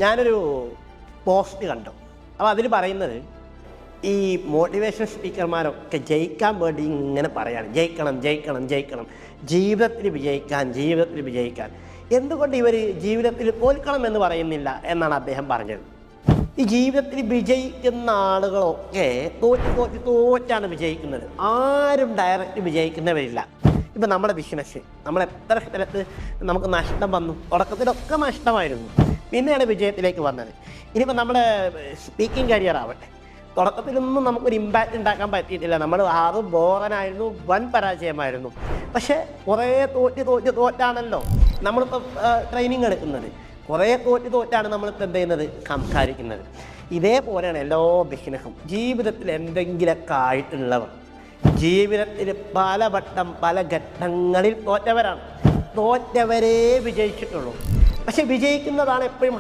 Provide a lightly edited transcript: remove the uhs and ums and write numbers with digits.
ഞാനൊരു പോസ്റ്റ് കണ്ടു. അപ്പോൾ അതിൽ പറയുന്നത് ഈ മോട്ടിവേഷൻ സ്പീക്കർമാരൊക്കെ ജയിക്കാൻ വേണ്ടി ഇങ്ങനെ പറയാണ്, ജയിക്കണം ജയിക്കണം ജയിക്കണം, ജീവിതത്തിൽ വിജയിക്കാൻ. എന്തുകൊണ്ട് ഇവർ ജീവിതത്തിൽ തോൽക്കണം എന്ന് പറയുന്നില്ല എന്നാണ് അദ്ദേഹം പറഞ്ഞത്. ഈ ജീവിതത്തിൽ വിജയിക്കുന്ന ആളുകളൊക്കെ തോറ്റാണ് വിജയിക്കുന്നത്. ആരും ഡയറക്റ്റ് വിജയിക്കുന്നവരില്ല. ഇപ്പം നമ്മുടെ ബിസിനസ്, നമ്മൾ എത്ര സ്ഥലത്ത് നമുക്ക് നഷ്ടം വന്നു, തുടക്കത്തിലൊക്കെ നഷ്ടമായിരുന്നു, പിന്നെയാണ് വിജയത്തിലേക്ക് വന്നത്. ഇനിയിപ്പോൾ നമ്മുടെ സ്പീക്കിംഗ് കരിയർ ആവട്ടെ, തുടക്കത്തിലൊന്നും നമുക്കൊരു ഇമ്പാക്റ്റ് ഉണ്ടാക്കാൻ പറ്റിയിട്ടില്ല. നമ്മൾ ആറും ബോറനായിരുന്നു, വൻ പരാജയമായിരുന്നു. പക്ഷേ കുറേ തോറ്റാണല്ലോ നമ്മളിപ്പോൾ ട്രെയിനിങ് എടുക്കുന്നത്. കുറേ തോറ്റാണ് നമ്മളിപ്പോൾ എന്ത് ചെയ്യുന്നത്, സംസാരിക്കുന്നത്. ഇതേപോലെയാണ് എല്ലാ ബിസിനസ്സും. ജീവിതത്തിൽ എന്തെങ്കിലുമൊക്കെ ആയിട്ടുള്ളവർ ജീവിതത്തിൽ പലവട്ടം പല ഘട്ടങ്ങളിൽ തോറ്റവരാണ്. തോറ്റവരേ വിജയിച്ചിട്ടുള്ളൂ. പക്ഷെ വിജയിക്കുന്നതാണ് എപ്പോഴും